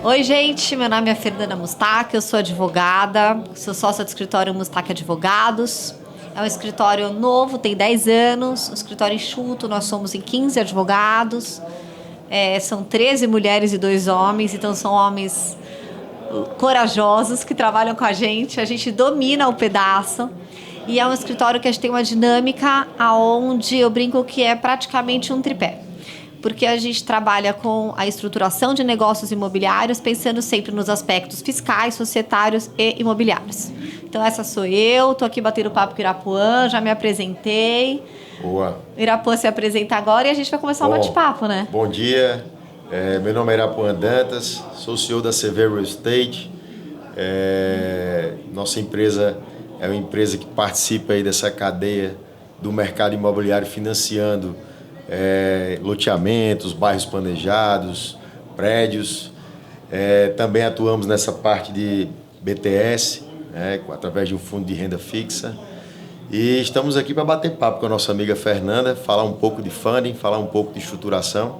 Oi, gente, meu nome é Fernanda Mustaque, eu sou advogada, sou sócia do escritório Mustaque Advogados. É um escritório novo, tem 10 anos, um escritório enxuto, nós somos em 15 advogados, são 13 mulheres e 2 homens, então são homens corajosos que trabalham com a gente domina o pedaço. E é um escritório que a gente tem uma dinâmica aonde eu brinco que é praticamente um tripé. Porque a gente trabalha com a estruturação de negócios imobiliários, pensando sempre nos aspectos fiscais, societários e imobiliários. Então essa sou eu, estou aqui batendo papo com o Irapuã, já me apresentei. Boa. O Irapuã se apresenta agora e a gente vai começar um bate-papo, né? Bom dia, meu nome é Irapuã Dantas, sou CEO da CV Real Estate. Nossa empresa é uma empresa que participa aí dessa cadeia do mercado imobiliário financiando loteamentos, bairros planejados, prédios. Também atuamos nessa parte de BTS, através de um fundo de renda fixa. E estamos aqui para bater papo com a nossa amiga Fernanda, falar um pouco de funding, falar um pouco de estruturação.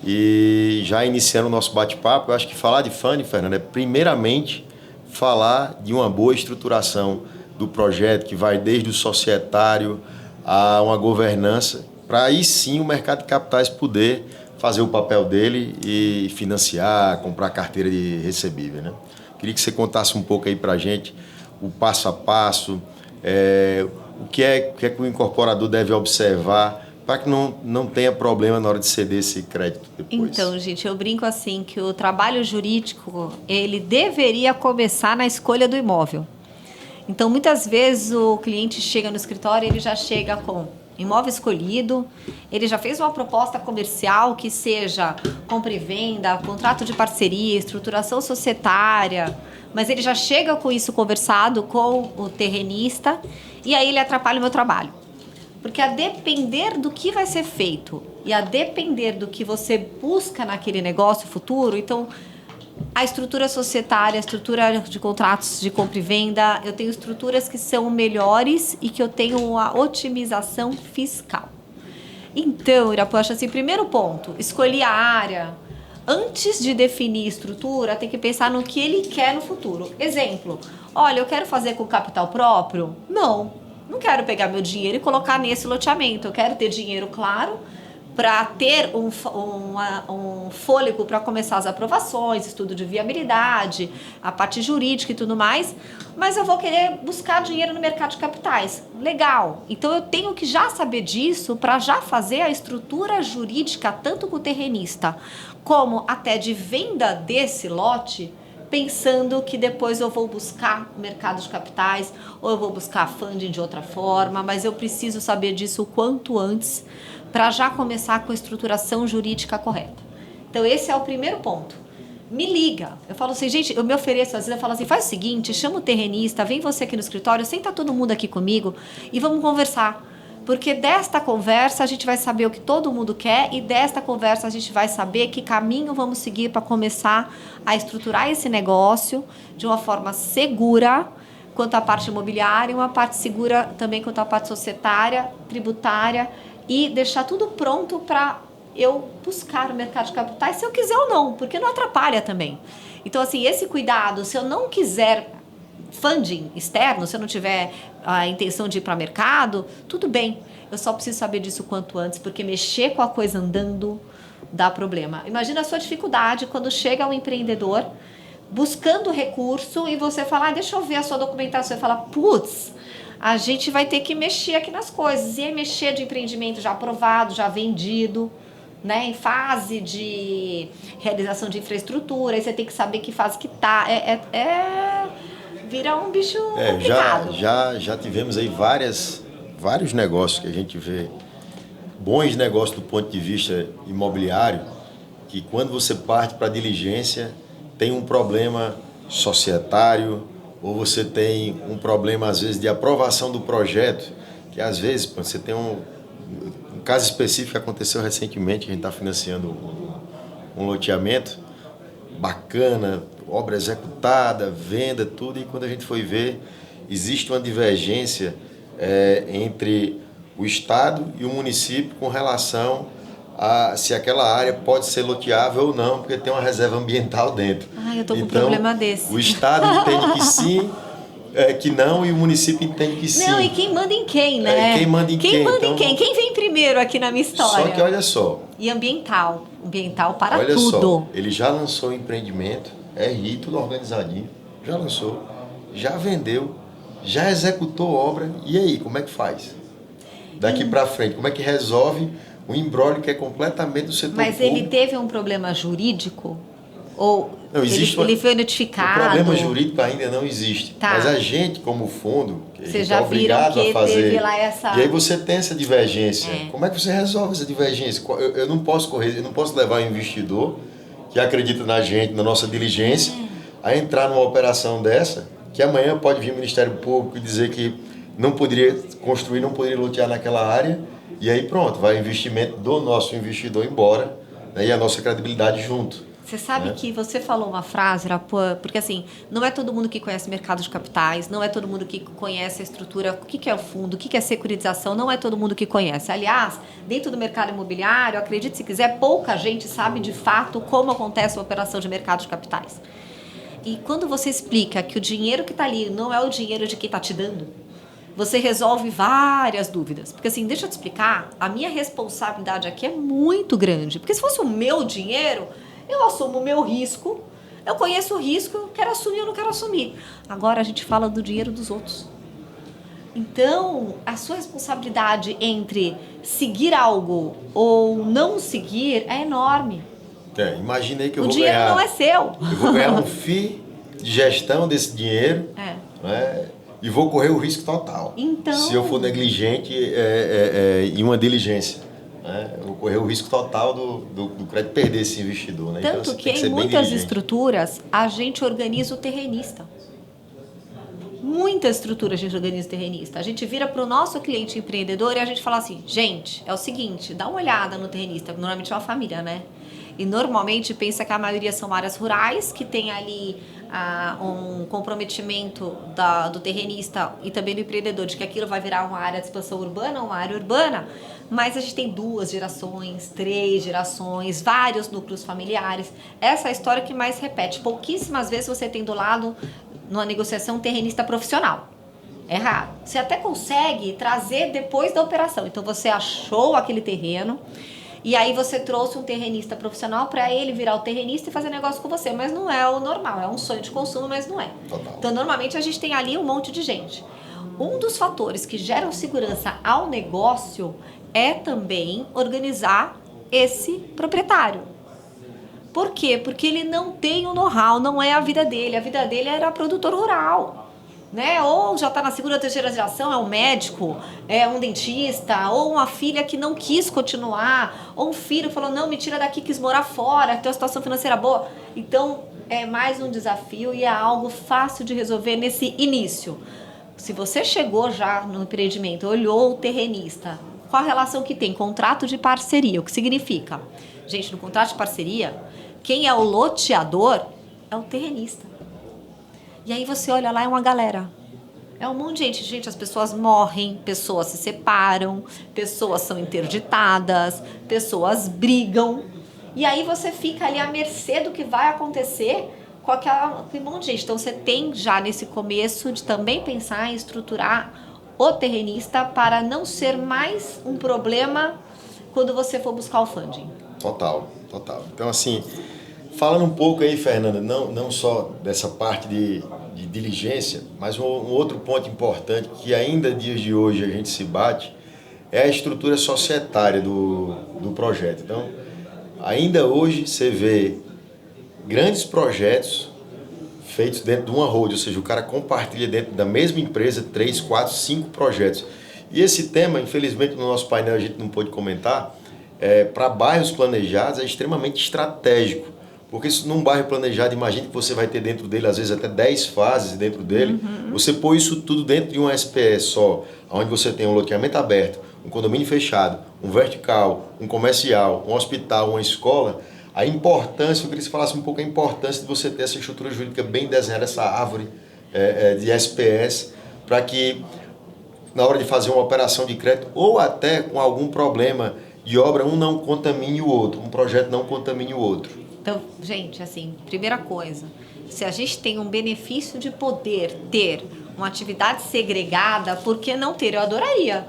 E já iniciando o nosso bate-papo, eu acho que falar de funding, Fernanda, é primeiramente falar de uma boa estruturação do projeto, que vai desde o societário a uma governança, para aí sim o mercado de capitais poder fazer o papel dele e financiar, comprar carteira de recebível, né? Queria que você contasse um pouco aí para a gente o passo a passo, o que é que o incorporador deve observar para que não tenha problema na hora de ceder esse crédito depois. Então, gente, eu brinco assim que o trabalho jurídico, ele deveria começar na escolha do imóvel. Então, muitas vezes o cliente chega no escritório, ele já chega com imóvel escolhido, ele já fez uma proposta comercial que seja compra e venda, contrato de parceria, estruturação societária, mas ele já chega com isso conversado com o terrenista e aí ele atrapalha o meu trabalho. Porque a depender do que vai ser feito e a depender do que você busca naquele negócio futuro, então a estrutura societária, a estrutura de contratos de compra e venda, eu tenho estruturas que são melhores e que eu tenho uma otimização fiscal. Então, Irapuã, acho assim, primeiro ponto, escolhi a área. Antes de definir estrutura, tem que pensar no que ele quer no futuro. Exemplo, olha, eu quero fazer com capital próprio? Não quero pegar meu dinheiro e colocar nesse loteamento. Eu quero ter dinheiro, claro, para ter um fôlego para começar as aprovações, estudo de viabilidade, a parte jurídica e tudo mais, mas eu vou querer buscar dinheiro no mercado de capitais. Legal. Então eu tenho que já saber disso para já fazer a estrutura jurídica, tanto com o terrenista como até de venda desse lote, pensando que depois eu vou buscar mercado de capitais ou eu vou buscar funding de outra forma, mas eu preciso saber disso o quanto antes para já começar com a estruturação jurídica correta. Então esse é o primeiro ponto. Me liga. Eu falo assim, gente, eu me ofereço, às vezes eu falo assim, faz o seguinte, chama o terrenista, vem você aqui no escritório, senta todo mundo aqui comigo e vamos conversar. Porque desta conversa a gente vai saber o que todo mundo quer e desta conversa a gente vai saber que caminho vamos seguir para começar a estruturar esse negócio de uma forma segura quanto à parte imobiliária e uma parte segura também quanto à parte societária, tributária e deixar tudo pronto para eu buscar o mercado de capitais se eu quiser ou não, porque não atrapalha também. Então, assim, esse cuidado, se eu não quiser funding externo, se eu não tiver a intenção de ir para mercado, tudo bem. Eu só preciso saber disso quanto antes, porque mexer com a coisa andando dá problema. Imagina a sua dificuldade quando chega um empreendedor buscando recurso e você fala, deixa eu ver a sua documentação. E fala, putz, a gente vai ter que mexer aqui nas coisas. E aí mexer de empreendimento já aprovado, já vendido, né, em fase de realização de infraestrutura, aí você tem que saber que fase que tá. Vira um bicho complicado. Já tivemos aí vários negócios que a gente vê, bons negócios do ponto de vista imobiliário, que quando você parte para a diligência, tem um problema societário, ou você tem um problema, às vezes, de aprovação do projeto, que às vezes você tem um caso específico que aconteceu recentemente, a gente está financiando um loteamento bacana, obra executada, venda, tudo, e quando a gente foi ver, existe uma divergência entre o Estado e o município com relação se aquela área pode ser loteável ou não, porque tem uma reserva ambiental dentro. Eu tô com um então, problema desse. O Estado entende que sim, que não, e o município entende que sim. Não, e quem manda em quem, né? Quem manda em quem? Quem manda então, em quem? Quem vem primeiro aqui na minha história? Só que olha só. E ambiental. Ambiental para olha tudo. Só, ele já lançou o empreendimento, RI, tudo organizadinho, já lançou, já vendeu, já executou obra, e aí, como é que faz? Daqui para frente, como é que resolve o imbróglio que é completamente do setor Mas público? ele teve um problema jurídico? Ou não, existe ele foi notificado? O problema jurídico ainda não existe. Tá. Mas a gente, como fundo, Vocês já é obrigado viram que a fazer. teve lá essa... E aí você tem essa divergência. É. Como é que você resolve essa divergência? Eu não posso correr, eu não posso levar um investidor que acredita na gente, na nossa diligência, a entrar numa operação dessa, que amanhã pode vir o Ministério Público e dizer que não poderia construir, não poderia lotear naquela área, e aí pronto, vai o investimento do nosso investidor embora, né, e a nossa credibilidade junto. Você sabe que você falou uma frase, Irapuã, porque assim, não é todo mundo que conhece mercado de capitais, não é todo mundo que conhece a estrutura, o que é o fundo, o que é securitização, não é todo mundo que conhece. Aliás, dentro do mercado imobiliário, acredite se quiser, pouca gente sabe de fato como acontece a operação de mercado de capitais. E quando você explica que o dinheiro que está ali não é o dinheiro de quem está te dando, você resolve várias dúvidas. Porque assim, deixa eu te explicar, a minha responsabilidade aqui é muito grande. Porque se fosse o meu dinheiro, eu assumo o meu risco, eu conheço o risco, eu quero assumir ou não quero assumir. Agora a gente fala do dinheiro dos outros. Então, a sua responsabilidade entre seguir algo ou não seguir é enorme. Imagina aí que eu o vou dinheiro ganhar... não é seu. Eu vou ganhar um FII de gestão desse dinheiro, né, e vou correr o risco total. Então... Se eu for negligente em uma diligência. Eu vou correr o risco total do crédito perder esse investidor. Né? Tanto então, que em muitas estruturas a gente organiza o terrenista. Muitas estruturas a gente organiza o terrenista. A gente vira para o nosso cliente empreendedor e a gente fala assim, gente, é o seguinte, dá uma olhada no terrenista, normalmente é uma família, né? E normalmente pensa que a maioria são áreas rurais, que tem ali um comprometimento do terrenista e também do empreendedor, de que aquilo vai virar uma área de expansão urbana, uma área urbana, mas a gente tem 2 gerações, 3 gerações, vários núcleos familiares. Essa é a história que mais repete. Pouquíssimas vezes você tem do lado, numa negociação, um terrenista profissional. É raro. Você até consegue trazer depois da operação. Então você achou aquele terreno, e aí você trouxe um terrenista profissional para ele virar o terrenista e fazer negócio com você. Mas não é o normal, é um sonho de consumo, mas não é. Total. Então normalmente a gente tem ali um monte de gente. Um dos fatores que geram segurança ao negócio é também organizar esse proprietário. Por quê? Porque ele não tem o know-how, não é a vida dele. A vida dele era produtor rural. Né? Ou já está na segunda ou terceira geração, é um médico, é um dentista, ou uma filha que não quis continuar, ou um filho que falou, não, me tira daqui, quis morar fora, tem uma situação financeira boa. Então, é mais um desafio e é algo fácil de resolver nesse início. Se você chegou já no empreendimento, olhou o terrenista, qual a relação que tem? Contrato de parceria, o que significa? Gente, no contrato de parceria, quem é o loteador é o terrenista. E aí você olha lá, é uma galera. É um monte de gente. Gente, as pessoas morrem, pessoas se separam, pessoas são interditadas, pessoas brigam. E aí você fica ali à mercê do que vai acontecer com aquele monte de gente. Então você tem já nesse começo de também pensar em estruturar o terrenista para não ser mais um problema quando você for buscar o funding. Total. Então assim... Falando um pouco aí, Fernanda, não só dessa parte de diligência, mas um outro ponto importante que ainda dias de hoje a gente se bate é a estrutura societária do projeto. Então, ainda hoje você vê grandes projetos feitos dentro de uma holding, ou seja, o cara compartilha dentro da mesma empresa 3, 4, 5 projetos. E esse tema, infelizmente, no nosso painel a gente não pôde comentar, para bairros planejados é extremamente estratégico. Porque se num bairro planejado, imagine que você vai ter dentro dele, às vezes até 10 fases dentro dele, você põe isso tudo dentro de um SPS só, onde você tem um loteamento aberto, um condomínio fechado, um vertical, um comercial, um hospital, uma escola, a importância, eu queria que você falasse um pouco a importância de você ter essa estrutura jurídica bem desenhada, essa árvore de SPS, para que na hora de fazer uma operação de crédito ou até com algum problema de obra, um não contamine o outro, um projeto não contamine o outro. Então, gente, assim, primeira coisa, se a gente tem um benefício de poder ter uma atividade segregada, por que não ter? Eu adoraria.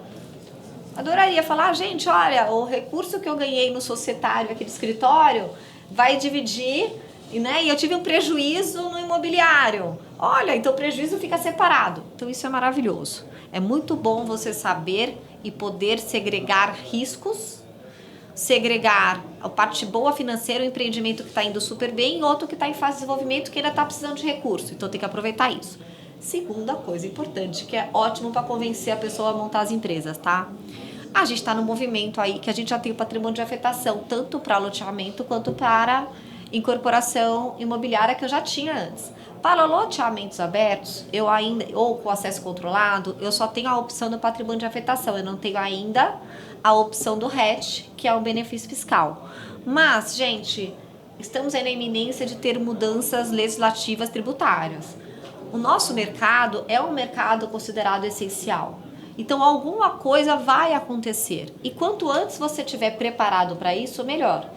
Adoraria falar, gente, olha, o recurso que eu ganhei no societário aqui do escritório vai dividir, né? E eu tive um prejuízo no imobiliário. Olha, então o prejuízo fica separado. Então isso é maravilhoso. É muito bom você saber e poder segregar riscos, segregar a parte boa financeira, o empreendimento que está indo super bem e outro que está em fase de desenvolvimento que ainda está precisando de recurso. Então tem que aproveitar isso. Segunda coisa importante, que é ótimo para convencer a pessoa a montar as empresas, tá? A gente está no movimento aí que a gente já tem o patrimônio de afetação, tanto para loteamento quanto para incorporação imobiliária que eu já tinha antes. Para loteamentos abertos, eu ainda, ou com acesso controlado, eu só tenho a opção do patrimônio de afetação, eu não tenho ainda a opção do RET, que é o benefício fiscal. Mas, gente, estamos aí na iminência de ter mudanças legislativas tributárias. O nosso mercado é um mercado considerado essencial. Então, alguma coisa vai acontecer. E quanto antes você estiver preparado para isso, melhor.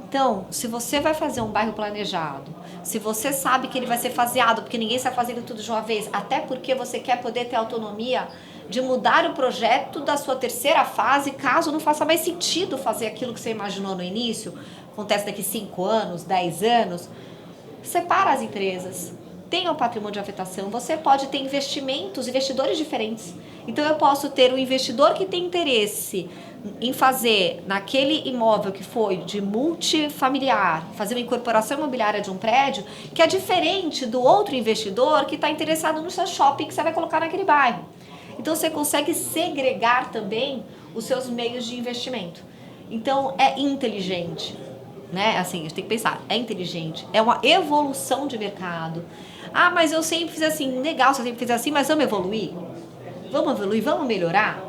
Então, se você vai fazer um bairro planejado, se você sabe que ele vai ser faseado, porque ninguém está fazendo tudo de uma vez, até porque você quer poder ter autonomia de mudar o projeto da sua terceira fase, caso não faça mais sentido fazer aquilo que você imaginou no início, acontece daqui 5 anos, 10 anos, separa as empresas. Tem o patrimônio de afetação, você pode ter investidores diferentes. Então eu posso ter um investidor que tem interesse em fazer naquele imóvel que foi de multifamiliar, fazer uma incorporação imobiliária de um prédio, que é diferente do outro investidor que está interessado no seu shopping que você vai colocar naquele bairro. Então você consegue segregar também os seus meios de investimento. Então é inteligente, né? Assim, a gente tem que pensar, é inteligente, é uma evolução de mercado. Ah, mas eu sempre fiz assim, legal se eu sempre fiz assim, mas vamos evoluir? Vamos evoluir, vamos melhorar?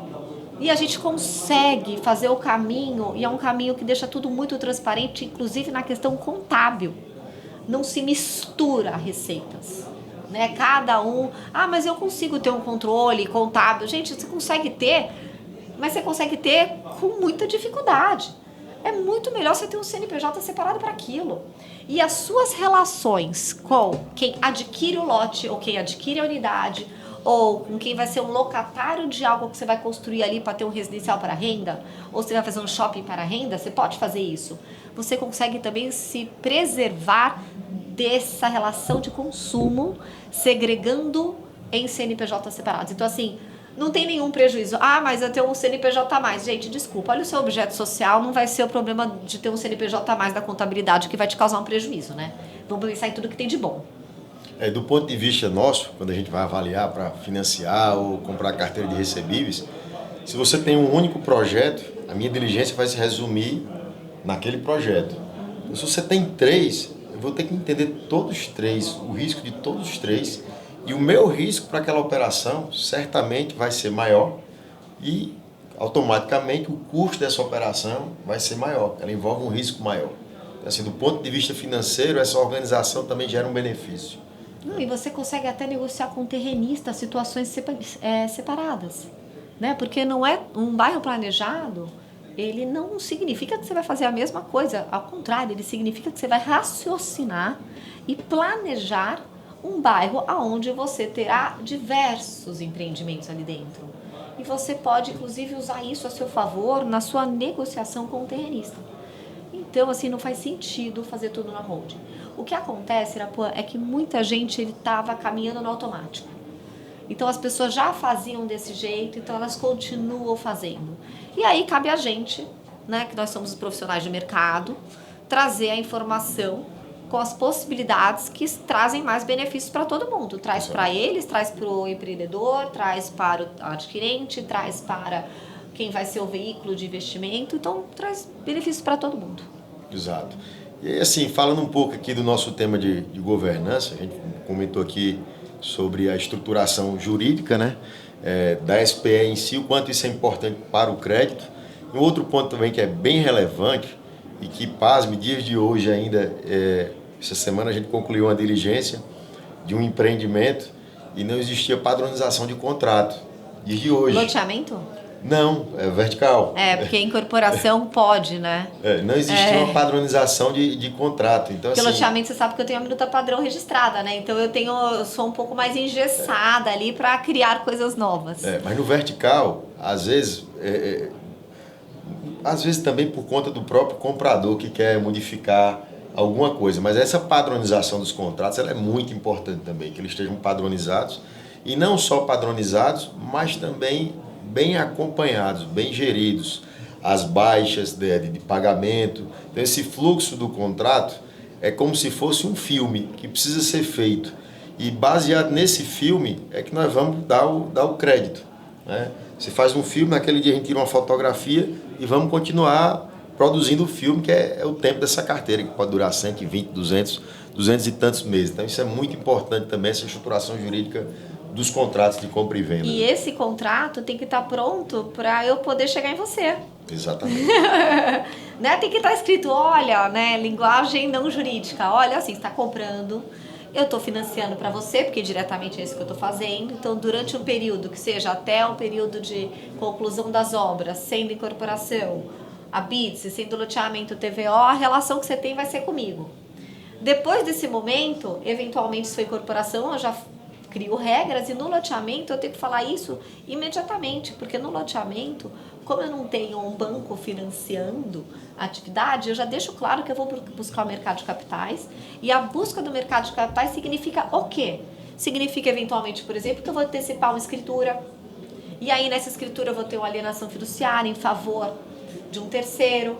E a gente consegue fazer o caminho, e é um caminho que deixa tudo muito transparente, inclusive na questão contábil. Não se mistura receitas, né? Cada um, mas eu consigo ter um controle contábil. Gente, você consegue ter, mas você consegue ter com muita dificuldade. É muito melhor você ter um CNPJ separado para aquilo. E as suas relações com quem adquire o lote ou quem adquire a unidade ou com quem vai ser um locatário de algo que você vai construir ali para ter um residencial para renda, ou você vai fazer um shopping para renda, você pode fazer isso. Você consegue também se preservar dessa relação de consumo, segregando em CNPJ separados. Então, assim, não tem nenhum prejuízo. Mas eu tenho um CNPJ a mais. Gente, desculpa, olha o seu objeto social, não vai ser o problema de ter um CNPJ a mais da contabilidade que vai te causar um prejuízo, né? Vamos pensar em tudo que tem de bom. Do ponto de vista nosso, quando a gente vai avaliar para financiar ou comprar carteira de recebíveis, se você tem um único projeto, a minha diligência vai se resumir naquele projeto. Então, se você tem 3, eu vou ter que entender todos os 3, o risco de todos os 3, e o meu risco para aquela operação certamente vai ser maior e automaticamente o custo dessa operação vai ser maior, ela envolve um risco maior. Então, assim, do ponto de vista financeiro, essa organização também gera um benefício. E você consegue até negociar com o terrenista situações separadas, né? Porque não é um bairro planejado, ele não significa que você vai fazer a mesma coisa, ao contrário, ele significa que você vai raciocinar e planejar um bairro onde você terá diversos empreendimentos ali dentro. E você pode, inclusive, usar isso a seu favor na sua negociação com o terrenista. Então, assim, não faz sentido fazer tudo na holding. O que acontece, Irapuã, é que muita gente estava caminhando no automático. Então, as pessoas já faziam desse jeito, então elas continuam fazendo. E aí cabe a gente, né, que nós somos os profissionais de mercado, trazer a informação com as possibilidades que trazem mais benefícios para todo mundo. Traz para eles, traz para o empreendedor, traz para o adquirente, traz para quem vai ser o veículo de investimento. Então, traz benefícios para todo mundo. Exato. E assim, falando um pouco aqui do nosso tema de governança, a gente comentou aqui sobre a estruturação jurídica, né, da SPE em si, o quanto isso é importante para o crédito. Um outro ponto também que é bem relevante e que, pasme, dias de hoje ainda, essa semana a gente concluiu uma diligência de um empreendimento e não existia padronização de contrato. Dias de hoje. Loteamento? Não, é vertical. Porque incorporação pode, né? Não existe uma padronização de contrato. Então, porque assim, loteamento, você sabe que eu tenho a minuta padrão registrada, né? Então eu sou um pouco mais engessada ali para criar coisas novas. Mas no vertical, às vezes também por conta do próprio comprador que quer modificar alguma coisa. Mas essa padronização dos contratos ela é muito importante também, que eles estejam padronizados. E não só padronizados, mas também bem acompanhados, bem geridos. As baixas de pagamento. Então, esse fluxo do contrato é como se fosse um filme que precisa ser feito. E baseado nesse filme é que nós vamos dar o crédito. Né? Você faz um filme, naquele dia a gente tira uma fotografia e vamos continuar produzindo o filme, que é o tempo dessa carteira, que pode durar 120, 200 e tantos meses. Então, isso é muito importante também, essa estruturação jurídica dos contratos de compra e venda. E esse contrato tem que estar pronto para eu poder chegar em você. Exatamente. Né? Tem que estar escrito, olha, né, linguagem não jurídica. Olha, assim, você está comprando, eu estou financiando para você, porque diretamente é isso que eu estou fazendo. Então, durante um período, que seja até o período de conclusão das obras, sendo incorporação, a BITS, sendo loteamento TVO, a relação que você tem vai ser comigo. Depois desse momento, eventualmente, se for incorporação, eu já crio regras, e no loteamento eu tenho que falar isso imediatamente, porque no loteamento, como eu não tenho um banco financiando a atividade, eu já deixo claro que eu vou buscar o mercado de capitais, e a busca do mercado de capitais significa o quê? Significa, eventualmente, por exemplo, que eu vou antecipar uma escritura, e aí nessa escritura eu vou ter uma alienação fiduciária em favor de um terceiro,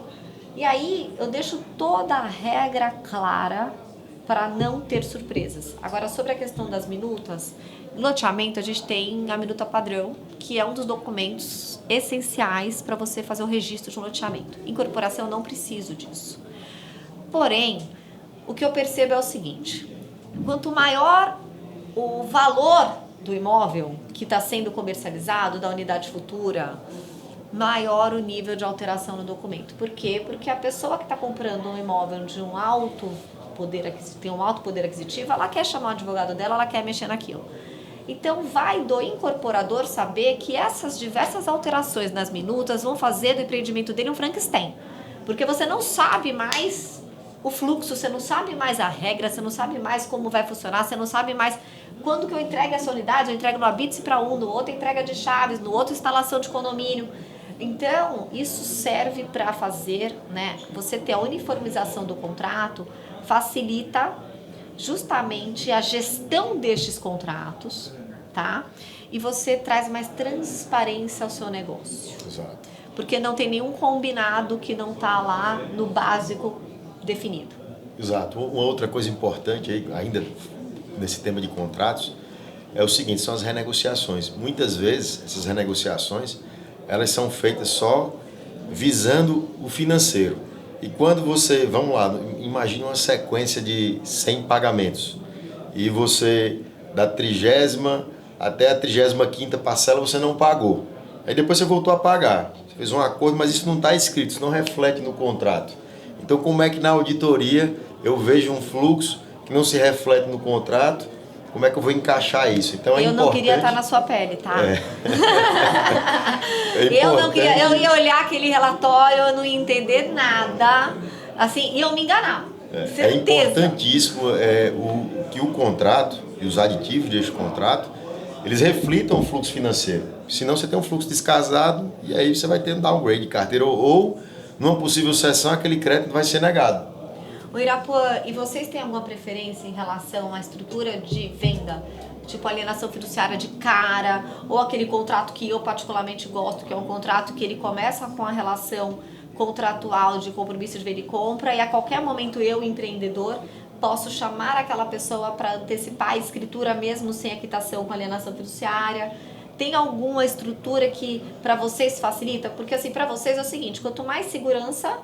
e aí eu deixo toda a regra clara para não ter surpresas. Agora, sobre a questão das minutas, no loteamento a gente tem a minuta padrão, que é um dos documentos essenciais para você fazer o registro de um loteamento. Incorporação, eu não preciso disso. Porém, o que eu percebo é o seguinte: quanto maior o valor do imóvel que está sendo comercializado, da unidade futura, maior o nível de alteração no documento. Por quê? Porque a pessoa que está comprando um imóvel de um alto tem um alto poder aquisitivo, ela quer chamar o advogado dela, ela quer mexer naquilo. Então, vai do incorporador saber que essas diversas alterações nas minutas vão fazer do empreendimento dele um Frankenstein. Porque você não sabe mais o fluxo, você não sabe mais a regra, você não sabe mais como vai funcionar, você não sabe mais quando que eu entrego essa unidade, eu entrego no Habite para um, no outro entrega de chaves, no outro instalação de condomínio. Então, isso serve para fazer, né, você ter a uniformização do contrato, facilita justamente a gestão destes contratos, tá? E você traz mais transparência ao seu negócio. Exato. Porque não tem nenhum combinado que não está lá no básico definido. Exato. Uma outra coisa importante aí, ainda nesse tema de contratos, é o seguinte, são as renegociações. Muitas vezes, essas renegociações, elas são feitas só visando o financeiro. E quando você, vamos lá, imagine uma sequência de 100 pagamentos e você, da 30ª até a 35ª parcela, você não pagou. Aí depois você voltou a pagar. Você fez um acordo, mas isso não está escrito, isso não reflete no contrato. Então, como é que na auditoria eu vejo um fluxo que não se reflete no contrato? Como é que eu vou encaixar isso? Então, eu não queria estar na sua pele, tá? Eu ia olhar aquele relatório, eu não ia entender nada, assim, e eu me enganar. É importantíssimo que o contrato e os aditivos deste contrato, eles reflitam o fluxo financeiro. Senão você tem um fluxo descasado e aí você vai ter um downgrade de carteira ou numa possível cessão, aquele crédito vai ser negado. O Irapuã, e vocês têm alguma preferência em relação à estrutura de venda? Tipo alienação fiduciária de cara, ou aquele contrato que eu particularmente gosto, que é um contrato que ele começa com a relação contratual de compromisso de venda e compra, e a qualquer momento eu, empreendedor, posso chamar aquela pessoa para antecipar a escritura mesmo sem a quitação com alienação fiduciária. Tem alguma estrutura que para vocês facilita? Porque assim, para vocês é o seguinte, quanto mais segurança,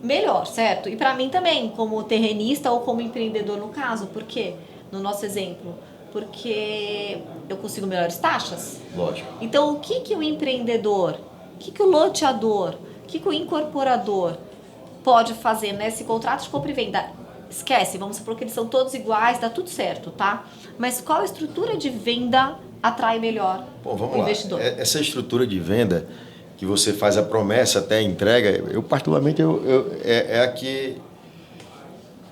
melhor, certo? E para mim também, como terrenista ou como empreendedor no caso, por quê? No nosso exemplo, porque eu consigo melhores taxas. Lógico. Então, o que o empreendedor, o que o loteador, o que o incorporador pode fazer nesse contrato de compra e venda? Esquece, vamos supor que eles são todos iguais, dá tudo certo, tá? Mas qual a estrutura de venda atrai melhor o investidor? Essa estrutura de venda, que você faz a promessa até a entrega, eu particularmente, é a que,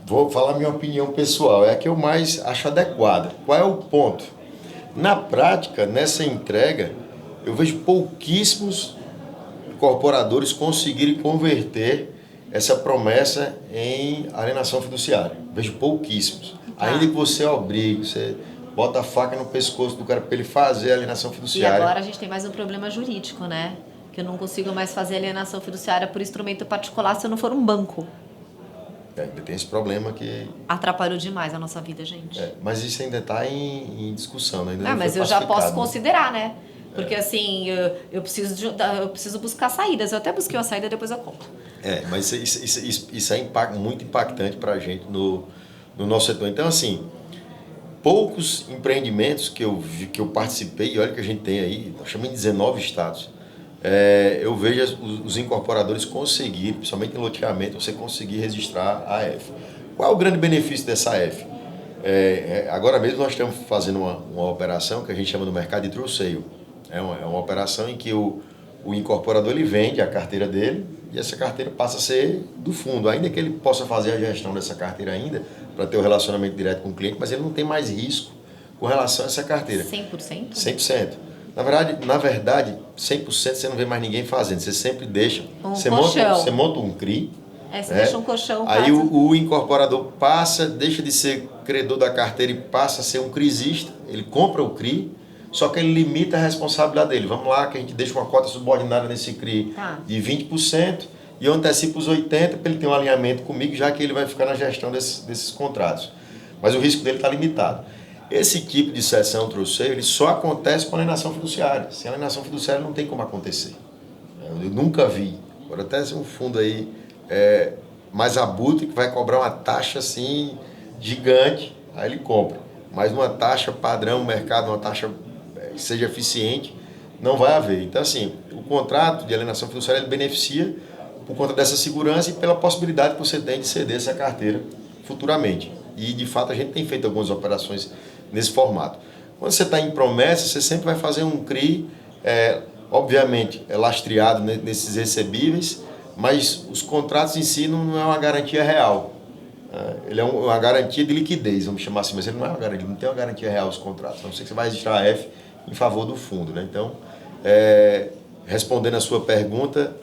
vou falar minha opinião pessoal, é a que eu mais acho adequada. Qual é o ponto? Na prática, nessa entrega, eu vejo pouquíssimos incorporadores conseguirem converter essa promessa em alienação fiduciária. Vejo pouquíssimos. Tá. Ainda que você obrigue, você bota a faca no pescoço do cara para ele fazer a alienação fiduciária. E agora a gente tem mais um problema jurídico, né? Que eu não consigo mais fazer alienação fiduciária por instrumento particular se eu não for um banco. Ainda tem esse problema que... Atrapalhou demais a nossa vida, gente. Mas isso ainda está em discussão, né? Ainda não mas foi eu já posso pacificado, né? considerar, né? Porque assim, eu preciso buscar saídas. Eu até busquei uma saída, depois eu conto. Mas isso é muito impactante para a gente no nosso setor. Então, assim, poucos empreendimentos que eu participei, e olha que a gente tem aí, nós chamamos de 19 estados, eu vejo os incorporadores conseguirem, principalmente em loteamento, você conseguir registrar a AF. Qual é o grande benefício dessa AF? Agora mesmo nós estamos fazendo uma operação que a gente chama no mercado de true sale. É uma operação em que o incorporador ele vende a carteira dele e essa carteira passa a ser do fundo. Ainda que ele possa fazer a gestão dessa carteira ainda, para ter o relacionamento direto com o cliente, mas ele não tem mais risco com relação a essa carteira. 100%? 100%. Na verdade, 100% você não vê mais ninguém fazendo. Você sempre deixa... Você monta um CRI. Você deixa um colchão. Aí o incorporador deixa de ser credor da carteira e passa a ser um crisista. Ele compra o CRI, só que ele limita a responsabilidade dele. Vamos lá, que a gente deixa uma cota subordinada nesse CRI de 20% e eu antecipo os 80% para ele ter um alinhamento comigo, já que ele vai ficar na gestão desses contratos. Mas o risco dele está limitado. Esse tipo de cessão true-sale, ele só acontece com alienação fiduciária. Sem alienação fiduciária não tem como acontecer. Eu nunca vi. Agora até ser um fundo aí mais abutre que vai cobrar uma taxa assim gigante, aí ele compra. Mas uma taxa padrão no mercado, uma taxa que seja eficiente, não vai haver. Então, assim, o contrato de alienação fiduciária ele beneficia por conta dessa segurança e pela possibilidade que você tem de ceder essa carteira futuramente. E, de fato, a gente tem feito algumas operações nesse formato. Quando você está em promessa, você sempre vai fazer um CRI, obviamente, lastreado nesses recebíveis, mas os contratos em si não é uma garantia real. Ele é uma garantia de liquidez, vamos chamar assim, mas ele não é uma garantia, não tem uma garantia real os contratos. A não ser que você vai registrar a F em favor do fundo, né? Então, respondendo a sua pergunta,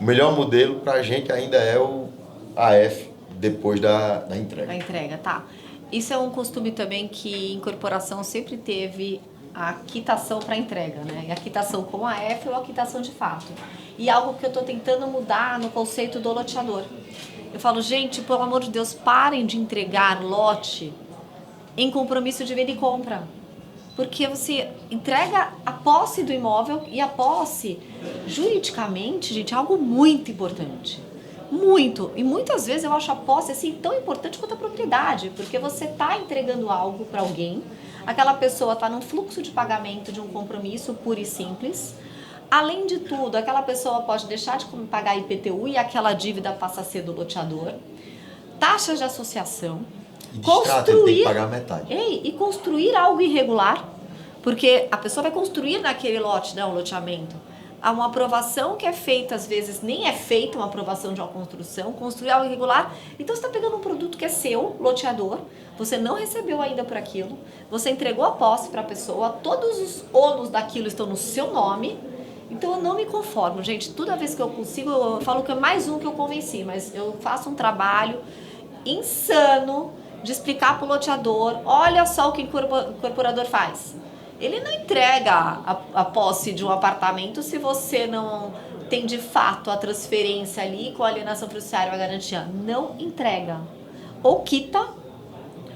o melhor modelo para a gente ainda é o AF depois da entrega. A entrega, tá. Isso é um costume também que incorporação sempre teve a quitação para entrega, né? E a quitação com a F ou a quitação de fato. E algo que eu estou tentando mudar no conceito do loteador. Eu falo, gente, pelo amor de Deus, parem de entregar lote em compromisso de venda e compra. Porque você entrega a posse do imóvel e a posse, juridicamente, gente, é algo muito importante. Muito. E muitas vezes eu acho a posse assim tão importante quanto a propriedade, porque você está entregando algo para alguém, aquela pessoa está num fluxo de pagamento de um compromisso puro e simples. Além de tudo, aquela pessoa pode deixar de pagar IPTU e aquela dívida passa a ser do loteador. Taxas de associação. E de extrato, ele tem que pagar metade. E construir algo irregular, porque a pessoa vai construir naquele lote, né, um loteamento. Há uma aprovação que é feita, às vezes nem é feita uma aprovação de uma construção, construir algo irregular. Então você está pegando um produto que é seu, loteador, você não recebeu ainda por aquilo, você entregou a posse para a pessoa, todos os ônus daquilo estão no seu nome. Então eu não me conformo, gente. Toda vez que eu consigo, eu falo que é mais um que eu convenci, mas eu faço um trabalho insano de explicar para o loteador, olha só o que o incorporador faz. Ele não entrega a posse de um apartamento se você não tem de fato a transferência ali com a alienação fiduciária ou a garantia. Não entrega. Ou quita,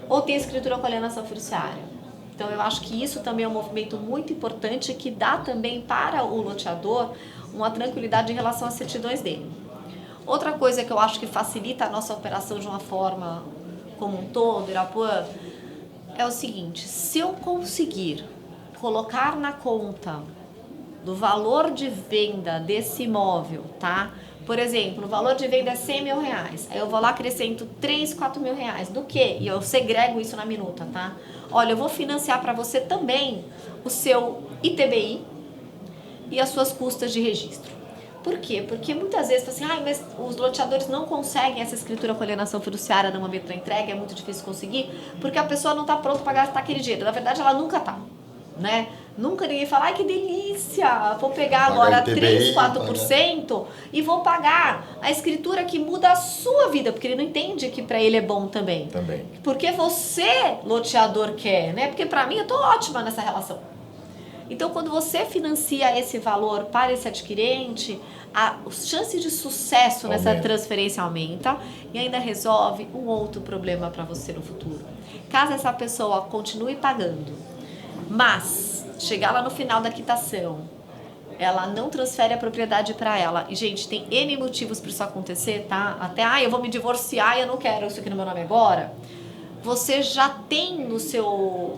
ou tem escritura com a alienação fiduciária. Então eu acho que isso também é um movimento muito importante que dá também para o loteador uma tranquilidade em relação às certidões dele. Outra coisa que eu acho que facilita a nossa operação de uma forma como um todo, Irapuã, é o seguinte: se eu conseguir colocar na conta do valor de venda desse imóvel, tá? Por exemplo, o valor de venda é 100 mil reais. Aí eu vou lá, acrescento 3, 4 mil reais. Do quê? E eu segrego isso na minuta, tá? Olha, eu vou financiar para você também o seu ITBI e as suas custas de registro. Por quê? Porque muitas vezes, assim, mas os loteadores não conseguem essa escritura com alienação fiduciária no momento da entrega, é muito difícil conseguir, porque a pessoa não está pronta para gastar aquele dinheiro. Na verdade, ela nunca está, né? Nunca ninguém fala, ai que delícia, vou pegar agora 3, 4% e vou pagar a escritura que muda a sua vida, porque ele não entende que para ele é bom também. Porque você, loteador, quer, né? Porque para mim eu tô ótima nessa relação. Então, quando você financia esse valor para esse adquirente, as chances de sucesso nessa transferência aumenta e ainda resolve um outro problema para você no futuro. Caso essa pessoa continue pagando, mas chegar lá no final da quitação, ela não transfere a propriedade para ela. E, gente, tem N motivos para isso acontecer, tá? Até, eu vou me divorciar e eu não quero isso aqui no meu nome agora. Você já tem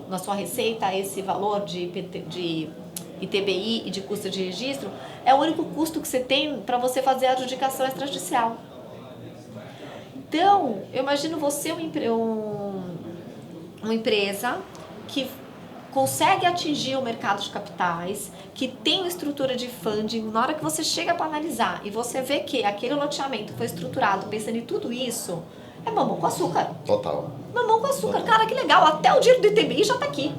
na sua receita esse valor de ITBI e de custo de registro, é o único custo que você tem para você fazer a adjudicação extrajudicial. Então, eu imagino você uma empresa que consegue atingir o mercado de capitais, que tem uma estrutura de funding. Na hora que você chega para analisar e você vê que aquele loteamento foi estruturado pensando em tudo isso, é mamão com açúcar. Total. Mamão com açúcar. Cara, que legal. Até o dinheiro do ITBI já tá aqui.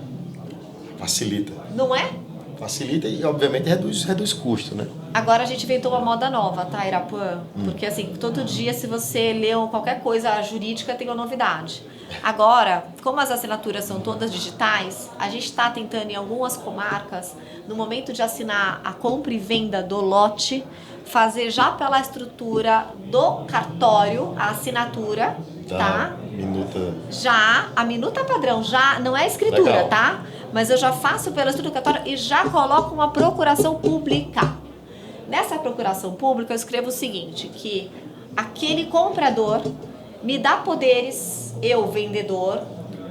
Facilita. Não é? Facilita e, obviamente, reduz custo, né? Agora a gente inventou uma moda nova, tá, Irapuã? Porque, assim, todo dia, se você lê qualquer coisa jurídica, tem uma novidade. Agora, como as assinaturas são todas digitais, a gente está tentando, em algumas comarcas, no momento de assinar a compra e venda do lote, fazer já pela estrutura do cartório a assinatura, tá? Minuta. Já, a minuta padrão, já não é escritura, legal, tá? Mas eu já faço pela estrutura do cartório e já coloco uma procuração pública. Nessa procuração pública eu escrevo o seguinte, que aquele comprador me dá poderes, eu, vendedor,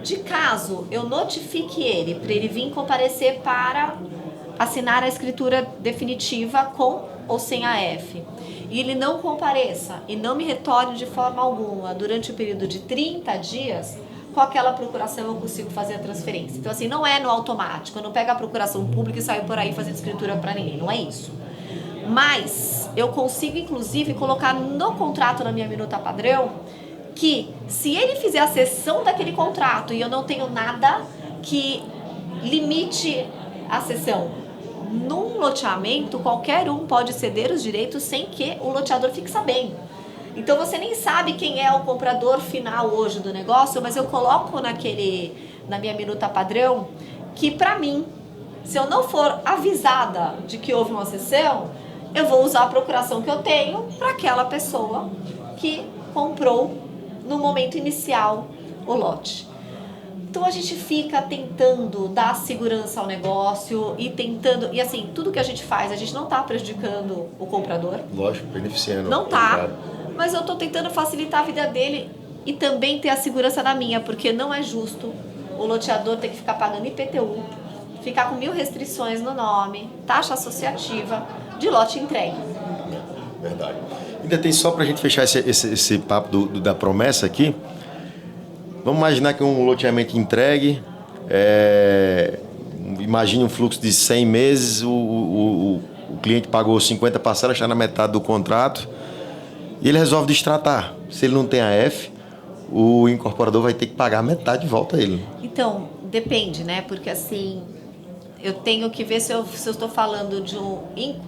de caso eu notifique ele para ele vir comparecer para assinar a escritura definitiva com ou sem AF, e ele não compareça e não me retorne de forma alguma durante o período de 30 dias, com aquela procuração eu consigo fazer a transferência. Então, assim, não é no automático, eu não pego a procuração pública e saio por aí fazendo escritura para ninguém, não é isso. Mas eu consigo, inclusive, colocar no contrato, na minha minuta padrão, que se ele fizer a cessão daquele contrato e eu não tenho nada que limite a cessão, num loteamento, qualquer um pode ceder os direitos sem que o loteador fique sabendo. Então você nem sabe quem é o comprador final hoje do negócio, mas eu coloco na minha minuta padrão que, para mim, se eu não for avisada de que houve uma cessão, eu vou usar a procuração que eu tenho para aquela pessoa que comprou no momento inicial o lote. Então a gente fica tentando dar segurança ao negócio e assim, tudo que a gente faz, a gente não está prejudicando o comprador. Lógico, beneficiando. Não tá, mas eu estou tentando facilitar a vida dele e também ter a segurança da minha, porque não é justo o loteador ter que ficar pagando IPTU, ficar com 1000 restrições no nome, taxa associativa de lote entregue. Verdade. Ainda tem, só para a gente fechar esse papo da promessa aqui, vamos imaginar que um loteamento entregue, imagine um fluxo de 100 meses, o cliente pagou 50 parcelas, está na metade do contrato, e ele resolve destratar. Se ele não tem AF, o incorporador vai ter que pagar metade de volta a ele. Então, depende, né? Porque assim, eu tenho que ver se eu estou falando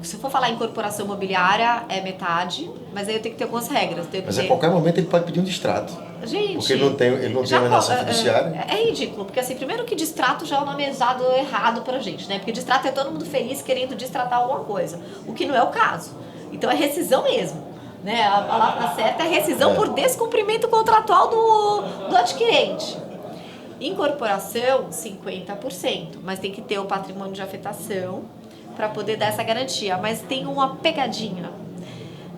se eu for falar em incorporação imobiliária, é metade, mas aí eu tenho que ter algumas regras. Mas a qualquer momento ele pode pedir um distrato. Gente, porque ele não tem uma relação fiduciária. É ridículo, porque assim, primeiro que distrato já é o nome usado errado pra gente, né? Porque distrato é todo mundo feliz querendo distratar alguma coisa, o que não é o caso. Então é rescisão mesmo, né? A palavra certa é rescisão por descumprimento contratual do adquirente. Incorporação, 50%, mas tem que ter o patrimônio de afetação para poder dar essa garantia. Mas tem uma pegadinha.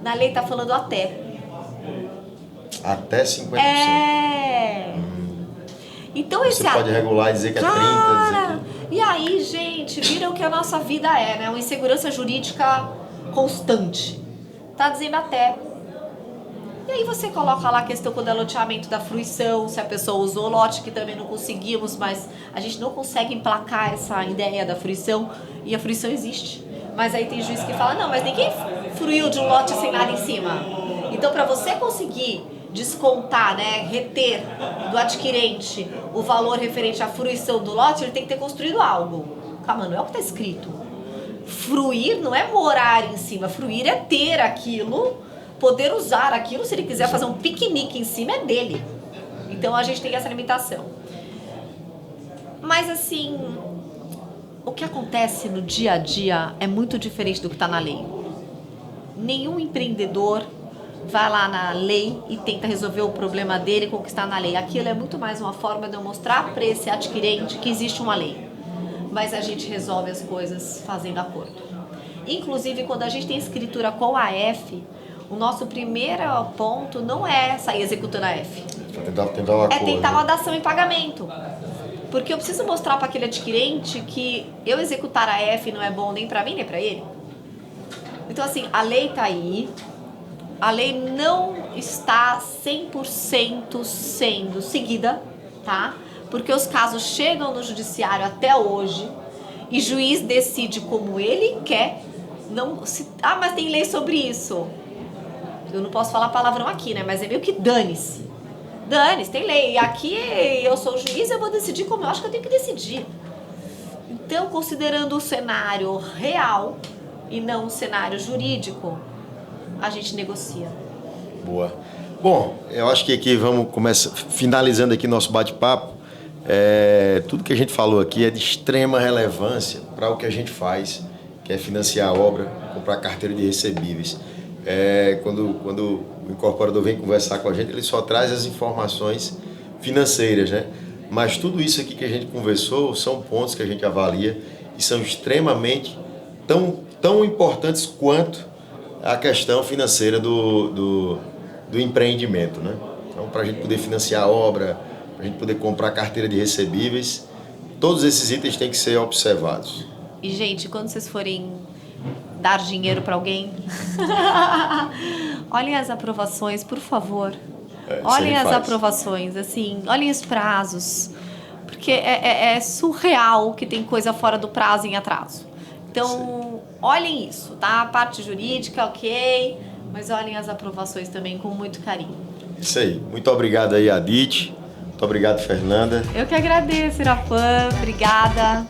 Na lei tá falando até. Até 50%. Então você pode regular e dizer que é 30%, dizer que... E aí, gente, viram que a nossa vida é, né? Uma insegurança jurídica constante. Tá dizendo até. E aí você coloca lá a questão quando é loteamento da fruição, se a pessoa usou lote, que também não conseguimos, mas a gente não consegue emplacar essa ideia da fruição, e a fruição existe. Mas aí tem juiz que fala, não, mas ninguém fruiu de um lote sem nada em cima. Então, para você conseguir descontar, né, reter do adquirente o valor referente à fruição do lote, ele tem que ter construído algo. Calma, não é o que está escrito. Fruir não é morar em cima, fruir é ter aquilo, poder usar aquilo, se ele quiser fazer um piquenique em cima é dele. Então a gente tem essa limitação. Mas assim, o que acontece no dia a dia é muito diferente do que está na lei. Nenhum empreendedor vai lá na lei e tenta resolver o problema dele com o que está na lei. Aquilo é muito mais uma forma de eu mostrar para esse adquirente que existe uma lei. Mas a gente resolve as coisas fazendo acordo. Inclusive, quando a gente tem escritura com a F, o nosso primeiro ponto não é sair executando a F. É tentar uma dação em pagamento. Porque eu preciso mostrar para aquele adquirente que eu executar a F não é bom nem para mim, nem para ele. Então, assim, a lei está aí. A lei não está 100% sendo seguida, tá? Porque os casos chegam no judiciário até hoje e juiz decide como ele quer. Não, mas tem lei sobre isso. Eu não posso falar palavrão aqui, né? Mas é meio que dane-se. Dane-se, tem lei. E aqui eu sou o juiz, eu vou decidir como eu acho que eu tenho que decidir. Então, considerando o cenário real e não o cenário jurídico, a gente negocia. Boa. Bom, eu acho que aqui vamos começar finalizando aqui nosso bate-papo. Tudo que a gente falou aqui é de extrema relevância para o que a gente faz, que é financiar a obra, comprar carteira de recebíveis. Quando o incorporador vem conversar com a gente, ele só traz as informações financeiras, né? Mas tudo isso aqui que a gente conversou são pontos que a gente avalia e são extremamente tão importantes quanto a questão financeira do empreendimento, né? Então, para a gente poder financiar a obra, para a gente poder comprar carteira de recebíveis, todos esses itens têm que ser observados. E, gente, quando vocês forem dar dinheiro para alguém, olhem as aprovações, por favor. Olhem as aprovações, assim, olhem os prazos, porque é surreal que tem coisa fora do prazo em atraso. Então, olhem isso, tá? A parte jurídica, ok, mas olhem as aprovações também com muito carinho. Isso aí. Muito obrigado aí, Adite. Muito obrigado, Fernanda. Eu que agradeço, Irapã. Obrigada.